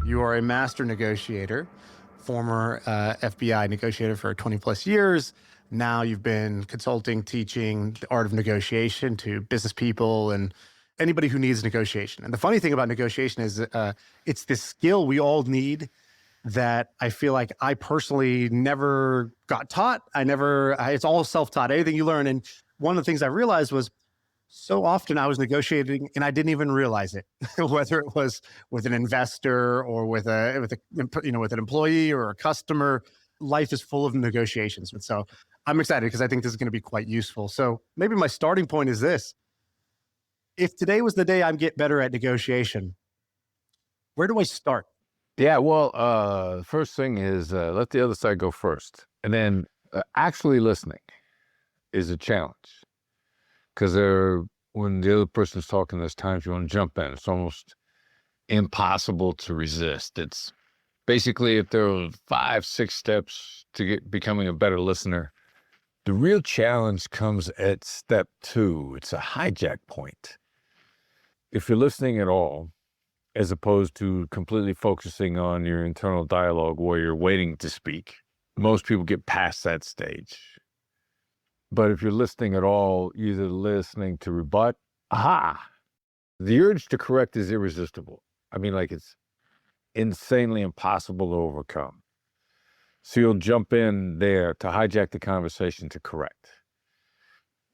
You are a master negotiator, former FBI negotiator for 20 plus years. Now you've been consulting, teaching the art of negotiation to business people and anybody who needs negotiation. And the funny thing about negotiation is it's this skill we all need that I feel like I personally never got taught. It's all self-taught, anything you learn. And one of the things I realized was so often I was negotiating and I didn't even realize it, whether it was with an investor or with an employee or a customer. Life is full of negotiations. And so I'm excited because I think this is going to be quite useful. So maybe my starting point is this. If today was the day I get better at negotiation, where do I start? Yeah, well, first thing is let the other side go first. And then actually listening is a challenge. Because when the other person's talking, there's times you want to jump in. It's almost impossible to resist. It's basically, if there are 5, 6 steps to becoming a better listener, the real challenge comes at step 2. It's a hijack point. If you're listening at all, as opposed to completely focusing on your internal dialogue where you're waiting to speak, most people get past that stage. But if you're listening at all, either listening to rebut, the urge to correct is irresistible. I mean, like, it's insanely impossible to overcome. So you'll jump in there to hijack the conversation to correct.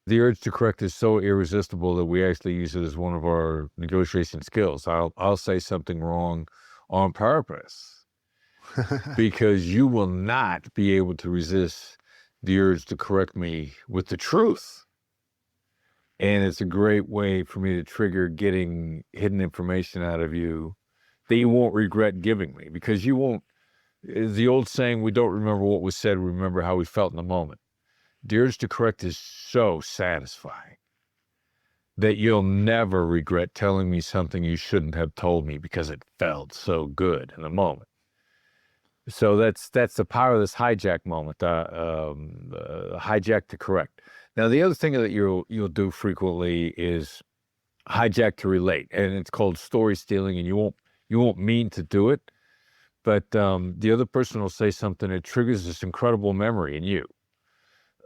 The urge to correct is so irresistible that we actually use it as one of our negotiation skills. I'll say something wrong on purpose because you will not be able to resist the urge to correct me with the truth. And it's a great way for me to trigger getting hidden information out of you that you won't regret giving me, because you won't. The old saying, we don't remember what was said, we remember how we felt in the moment. The urge to correct is so satisfying that you'll never regret telling me something you shouldn't have told me because it felt so good in the moment. So that's the power of this hijack moment, hijack to correct. Now, the other thing that you'll do frequently is hijack to relate, and it's called story stealing, and you won't mean to do it, but the other person will say something that triggers this incredible memory in you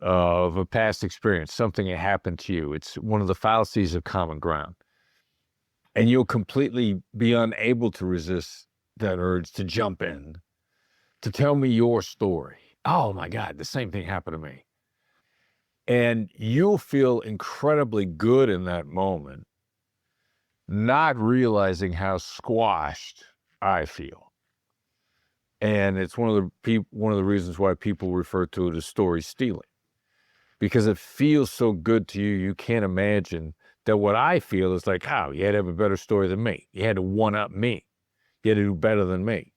of a past experience, something that happened to you. It's one of the fallacies of common ground, and you'll completely be unable to resist that urge to jump in, to tell me your story. Oh my God, the same thing happened to me. And you'll feel incredibly good in that moment, not realizing how squashed I feel. And it's one of the reasons why people refer to it as story stealing, because it feels so good to you. You can't imagine that what I feel is like, oh, you had to have a better story than me. You had to one-up me. You had to do better than me.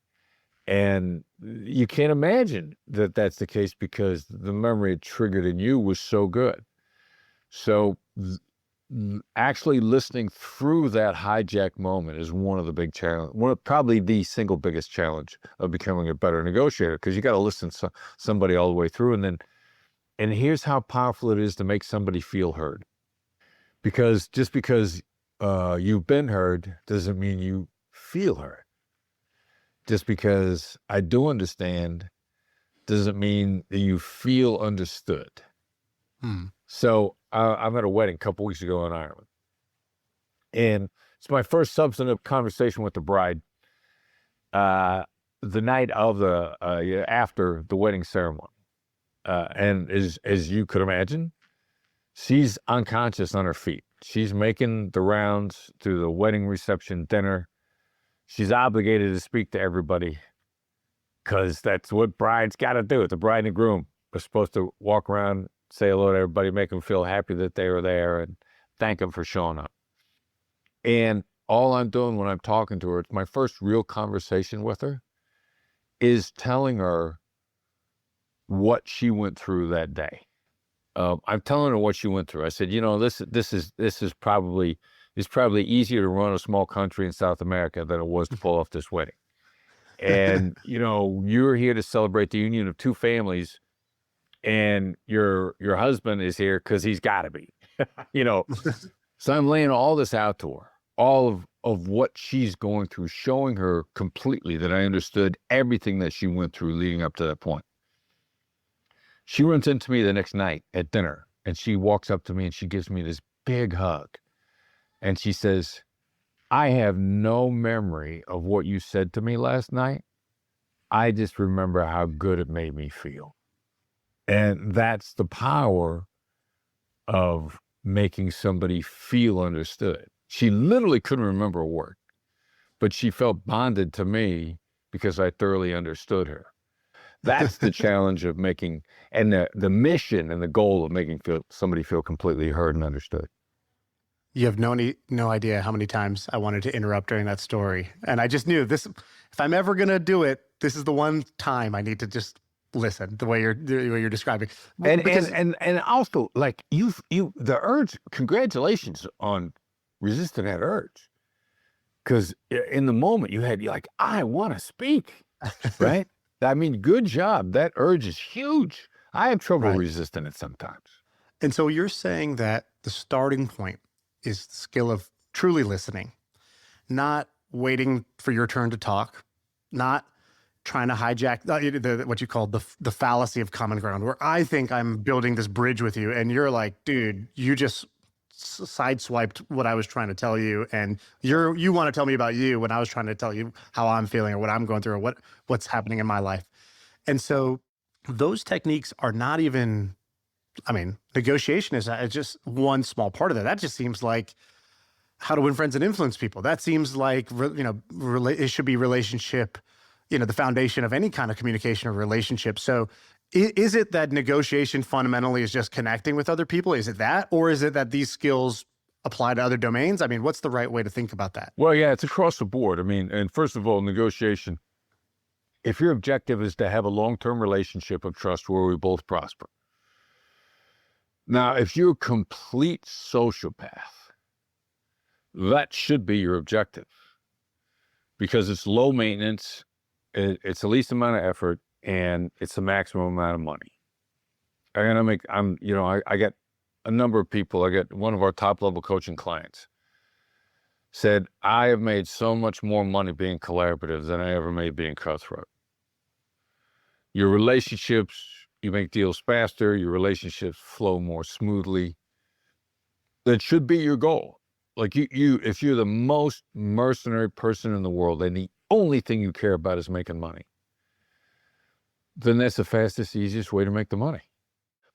And you can't imagine that that's the case because the memory it triggered in you was so good. So actually listening through that hijack moment is one of the big challenges, probably the single biggest challenge of becoming a better negotiator, because you got to listen to somebody all the way through. And here's how powerful it is to make somebody feel heard. Because just because you've been heard doesn't mean you feel heard. Just because I do understand doesn't mean that you feel understood. So I'm at a wedding a couple weeks ago in Ireland. And it's my first substantive conversation with the bride the night of after the wedding ceremony. And as you could imagine, she's unconscious on her feet. She's making the rounds through the wedding reception, dinner. She's obligated to speak to everybody because that's what brides got to do. The bride and groom are supposed to walk around, say hello to everybody, make them feel happy that they were there, and thank them for showing up. And all I'm doing when I'm talking to her, it's my first real conversation with her, is telling her what she went through that day. I'm telling her what she went through. I said, this is probably easier to run a small country in South America than it was to pull off this wedding. And, you're here to celebrate the union of two families, and your husband is here because he's got to be, So I'm laying all this out to her, all of what she's going through, showing her completely that I understood everything that she went through leading up to that point. She runs into me the next night at dinner, and she walks up to me and she gives me this big hug. And she says, I have no memory of what you said to me last night. I just remember how good it made me feel. And that's the power of making somebody feel understood. She literally couldn't remember a word, but she felt bonded to me because I thoroughly understood her. That's the challenge of making, and the mission and the goal of making somebody feel completely heard and understood. You have no idea how many times I wanted to interrupt during that story. And I just knew this, if I'm ever going to do it, this is the one time I need to just listen the way you're describing. And also, like, the urge, congratulations on resisting that urge. Because in the moment you're like, I want to speak, right? I mean, good job. That urge is huge. I have trouble resisting it sometimes. And so you're saying that the starting point is the skill of truly listening, not waiting for your turn to talk, not trying to hijack what you call the fallacy of common ground, where I think I'm building this bridge with you, and you're like, dude, you just sideswiped what I was trying to tell you, and you want to tell me about you when I was trying to tell you how I'm feeling or what I'm going through or what's happening in my life. And so those techniques are not even, I mean, negotiation is just one small part of that. That just seems like how to win friends and influence people. That seems like, it should be relationship, the foundation of any kind of communication or relationship. So is it that negotiation fundamentally is just connecting with other people? Is it that, or is it that these skills apply to other domains? I mean, what's the right way to think about that? Well, yeah, it's across the board. I mean, and first of all, negotiation, if your objective is to have a long-term relationship of trust where we both prosper. Now, if you're a complete sociopath, that should be your objective because it's low maintenance, it's the least amount of effort, and it's the maximum amount of money. I get a number of people. I get one of our top level coaching clients said, I have made so much more money being collaborative than I ever made being cutthroat. Your relationships, you make deals faster, your relationships flow more smoothly. That should be your goal. Like if you're the most mercenary person in the world and the only thing you care about is making money, then that's the fastest, easiest way to make the money.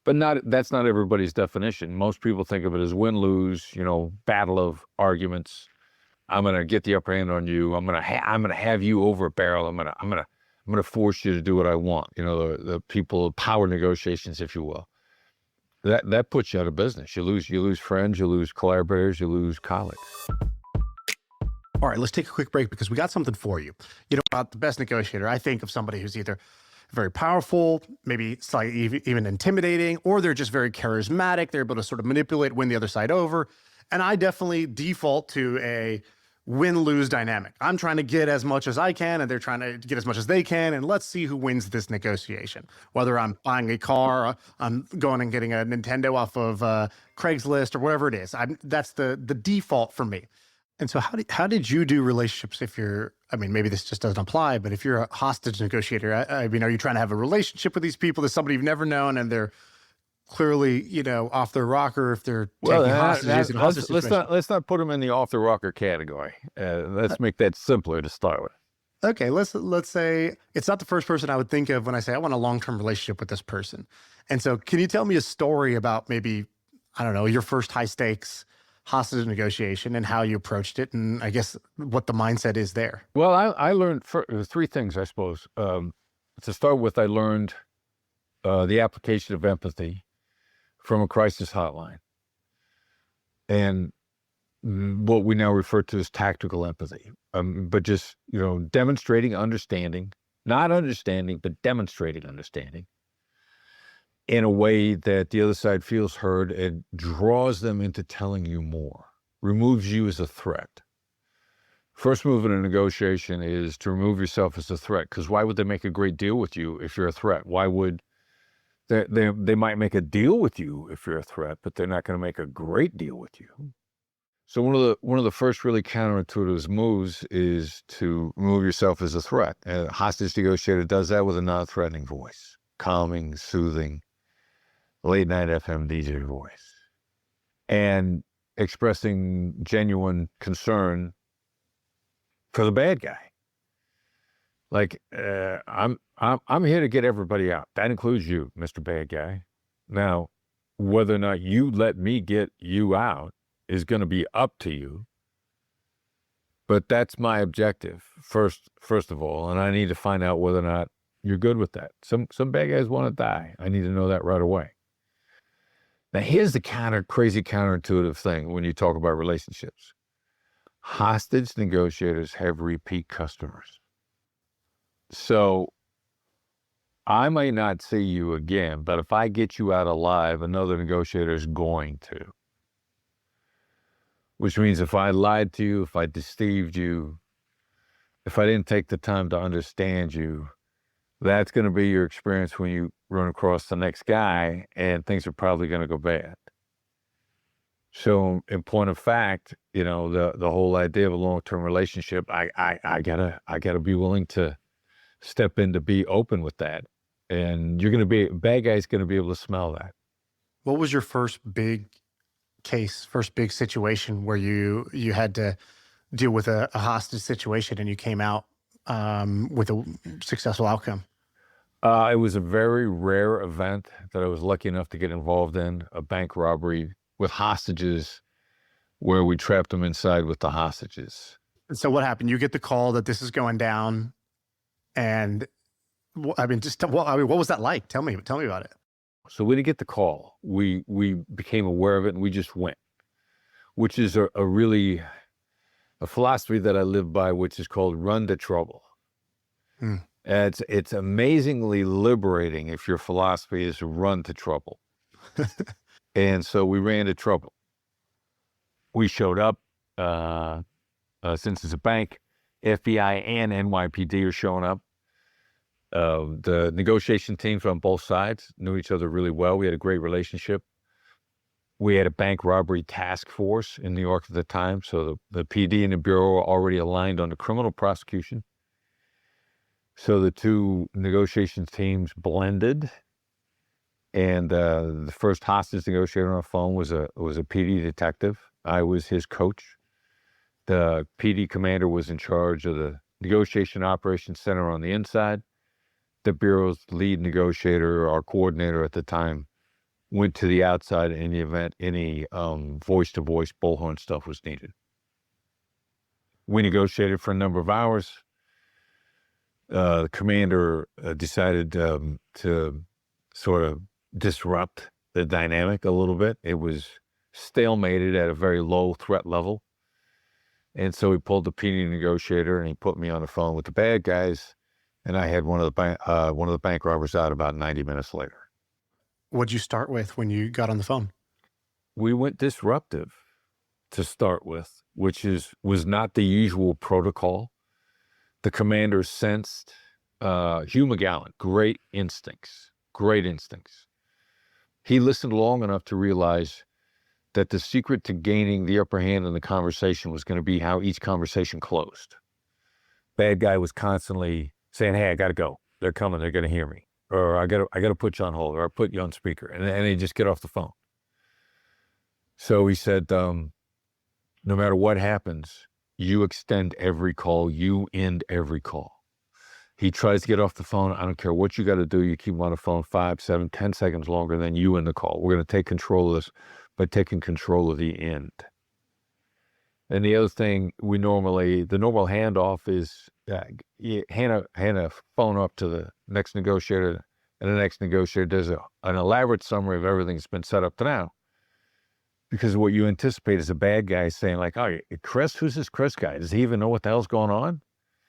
But that's not everybody's definition. Most people think of it as win-lose, battle of arguments. I'm going to get the upper hand on you. I'm going to have you over a barrel. I'm going to force you to do what I want. The people, power negotiations, if you will. That puts you out of business. You lose friends, you lose collaborators, you lose colleagues. All right, let's take a quick break because we got something for you. About the best negotiator, I think of somebody who's either very powerful, maybe slightly even intimidating, or they're just very charismatic. They're able to sort of manipulate, win the other side over. And I definitely default to a win-lose dynamic. I'm trying to get as much as I can, and they're trying to get as much as they can, and let's see who wins this negotiation. Whether I'm buying a car, I'm going and getting a Nintendo off of Craigslist or whatever it is. That's the default for me. And so how did you do relationships if you're, maybe this just doesn't apply, but if you're a hostage negotiator, are you trying to have a relationship with these people? There's somebody you've never known and they're clearly, off their rocker if they're taking hostages. Let's not put them in the off the rocker category. Let's make that simpler to start with. Okay, let's say it's not the first person I would think of when I say I want a long-term relationship with this person. And so can you tell me a story about maybe, I don't know, your first high stakes hostage negotiation and how you approached it, and I guess what the mindset is there? Well, I learned three things, I suppose. To start with, I learned the application of empathy from a crisis hotline, and what we now refer to as tactical empathy. But just demonstrating understanding, not understanding, but demonstrating understanding in a way that the other side feels heard and draws them into telling you more, removes you as a threat. First move in a negotiation is to remove yourself as a threat, because why would they make a great deal with you if you're a threat? Why would they might make a deal with you if you're a threat, but they're not going to make a great deal with you. So one of the first really counterintuitive moves is to remove yourself as a threat. A hostage negotiator does that with a non-threatening voice, calming, soothing, late night FM DJ voice, and expressing genuine concern for the bad guy. Like, I'm here to get everybody out. That includes you, Mr. Bad Guy. Now, whether or not you let me get you out is going to be up to you. But that's my objective first of all, and I need to find out whether or not you're good with that. Some bad guys want to die. I need to know that right away. Now, here's the crazy counterintuitive thing when you talk about relationships. Hostage negotiators have repeat customers. So I may not see you again, but if I get you out alive, another negotiator is going to. Which means if I lied to you, if I deceived you, if I didn't take the time to understand you, that's going to be your experience when you run across the next guy, and things are probably going to go bad. So in point of fact, you know, the whole idea of a long-term relationship, I gotta be willing to step in to be open with that. And bad guy's going to be able to smell that. What was your first big case, first big situation where you had to deal with a hostage situation and you came out with a successful outcome? It was a very rare event that I was lucky enough to get involved in, a bank robbery with hostages where we trapped them inside with the hostages. So what happened? You get the call that this is going down, and I mean, what was that like? Tell me about it. So we didn't get the call. We became aware of it and we just went, which is a philosophy that I live by, which is called run to trouble. Hmm. It's amazingly liberating if your philosophy is run to trouble. And so we ran to trouble. We showed up, since it's a bank, FBI and NYPD are showing up. The negotiation teams on both sides knew each other really well. We had a great relationship. We had a bank robbery task force in New York at the time. So the PD and the Bureau were already aligned on the criminal prosecution. So the two negotiation teams blended. And the first hostage negotiator on the phone was a PD detective. I was his coach. The PD commander was in charge of the negotiation operations center on the inside. The Bureau's lead negotiator, our coordinator at the time, went to the outside in the event any voice-to-voice bullhorn stuff was needed. We negotiated for a number of hours. The commander decided to sort of disrupt the dynamic a little bit. It was stalemated at a very low threat level. And so he pulled the PD negotiator and he put me on the phone with the bad guys. And I had one of the bank robbers out about 90 minutes later. What'd you start with when you got on the phone? We went disruptive to start with, which was not the usual protocol. The commander sensed Hugh McGowan, great instincts. He listened long enough to realize that the secret to gaining the upper hand in the conversation was going to be how each conversation closed. Bad guy was constantly saying, "Hey, I got to go. They're coming. They're going to hear me." Or I got to put you on hold, or I put you on speaker. And they just get off the phone. So he said, no matter what happens, you extend every call, you end every call. He tries to get off the phone. I don't care what you got to do. You keep him on the phone 5, 7, 10 seconds longer than you end the call. We're going to take control of this by taking control of the end. And the other thing, the normal handoff is you hand a phone up to the next negotiator, and the next negotiator does an elaborate summary of everything that's been set up to now. Because what you anticipate is a bad guy saying like, "Oh, Chris, who's this Chris guy? Does he even know what the hell's going on?"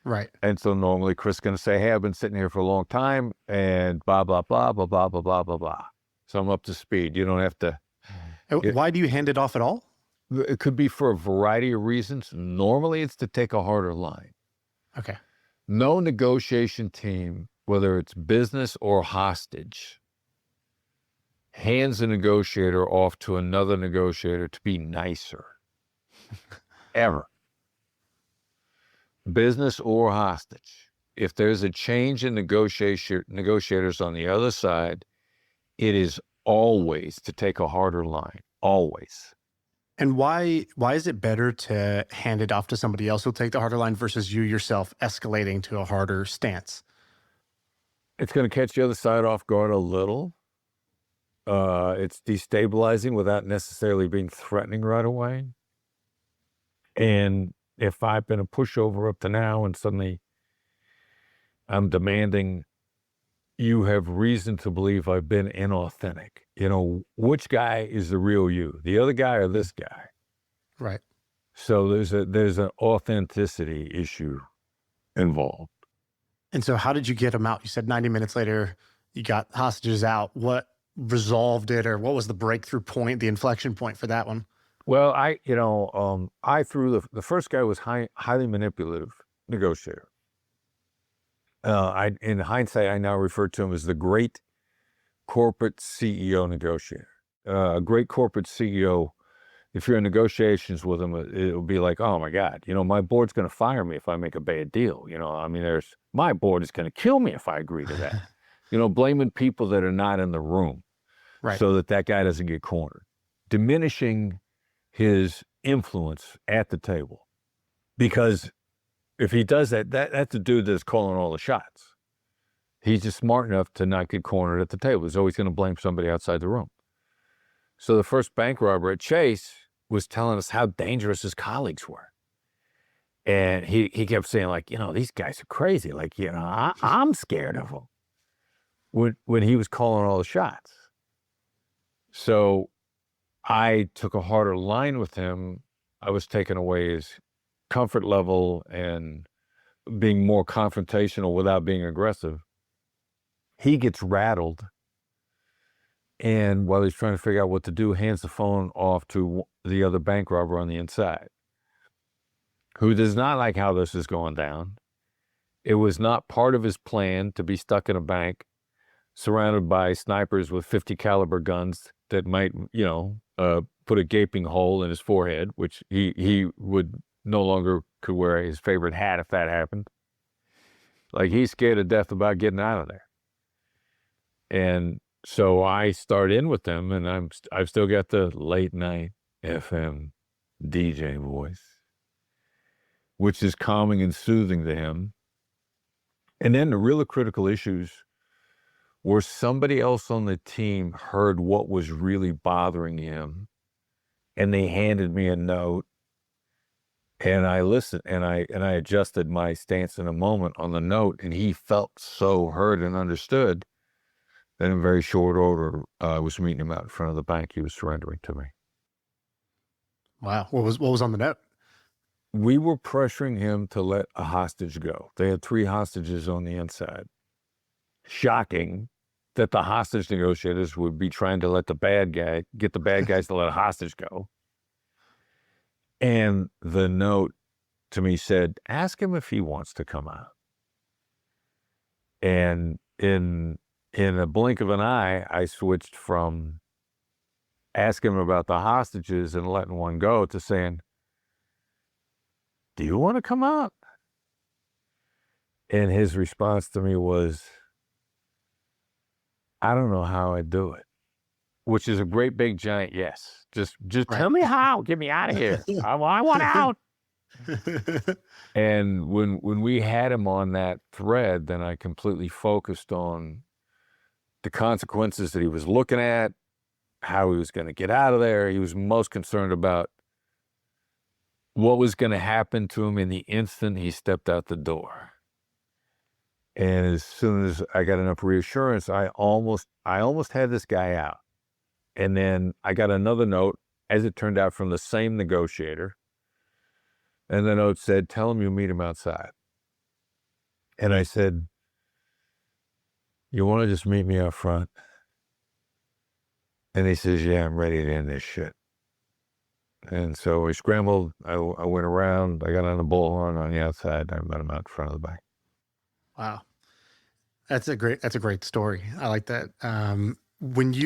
Right. And so normally Chris is going to say, "Hey, I've been sitting here for a long time and blah, blah, blah, blah, blah, blah, blah, blah, blah. So I'm up to speed." You don't have to. Why do you hand it off at all? It could be for a variety of reasons. Normally it's to take a harder line. Okay. No negotiation team, whether it's business or hostage, hands a negotiator off to another negotiator to be nicer. ever. Business or hostage. If there's a change in negotiators on the other side, it is always to take a harder line, always. And why is it better to hand it off to somebody else who'll take the harder line versus you yourself escalating to a harder stance? It's going to catch the other side off guard a little. It's destabilizing without necessarily being threatening right away. And if I've been a pushover up to now and suddenly I'm demanding, you have reason to believe I've been inauthentic. You know, which guy is the real you, the other guy or this guy? Right. So there's an authenticity issue involved. And so how did you get them out? You said 90 minutes later, you got hostages out. What resolved it, or what was the breakthrough point, the inflection point for that one? Well, I threw the first guy was highly manipulative negotiator. In hindsight, I now refer to him as the great corporate CEO negotiator. A great corporate CEO, if you're in negotiations with him, it'll be like, oh my God, my board's going to fire me if I make a bad deal. I mean, my board is going to kill me if I agree to that. Blaming people that are not in the room, Right. so that guy doesn't get cornered, diminishing his influence at the table. Because if he does that, that's the dude that's calling all the shots. He's just smart enough to not get cornered at the table. He's always going to blame somebody outside the room. So the first bank robber at Chase was telling us how dangerous his colleagues were. And he kept saying, like, these guys are crazy. Like, I'm scared of them. When he was calling all the shots. So I took a harder line with him. I was taking away his comfort level and being more confrontational without being aggressive. He gets rattled. And while he's trying to figure out what to do, hands the phone off to the other bank robber on the inside, who does not like how this is going down. It was not part of his plan to be stuck in a bank surrounded by snipers with 50 caliber guns that might, put a gaping hole in his forehead, which he would no longer could wear his favorite hat if that happened. Like, he's scared to death about getting out of there. And so I start in with them, and I've still got the late night FM DJ voice, which is calming and soothing to him. And then the really critical issues where somebody else on the team heard what was really bothering him, and they handed me a note, and I listened, and I adjusted my stance in a moment on the note, and he felt so heard and understood that in very short order, I was meeting him out in front of the bank he was surrendering to me. Wow. What was on the note? We were pressuring him to let a hostage go. They had 3 hostages on the inside. Shocking that the hostage negotiators would be trying to get the bad guys to let a hostage go. And the note to me said, ask him if he wants to come out. And in a blink of an eye, I switched from asking him about the hostages and letting one go to saying, do you want to come out? And his response to me was, I don't know how I do it, which is a great big giant yes. Just right. Tell me how. Get me out of here. I want out. And when we had him on that thread, then I completely focused on the consequences that he was looking at, how he was going to get out of there. He was most concerned about what was going to happen to him in the instant he stepped out the door. And as soon as I got enough reassurance, I almost had this guy out. And then I got another note, as it turned out, from the same negotiator. And the note said, tell him you meet him outside. And I said, you want to just meet me out front? And he says, yeah, I'm ready to end this shit. And so we scrambled. I went around. I got on the bullhorn on the outside. I met him out in front of the bank. Wow. That's a great story. I like that. When you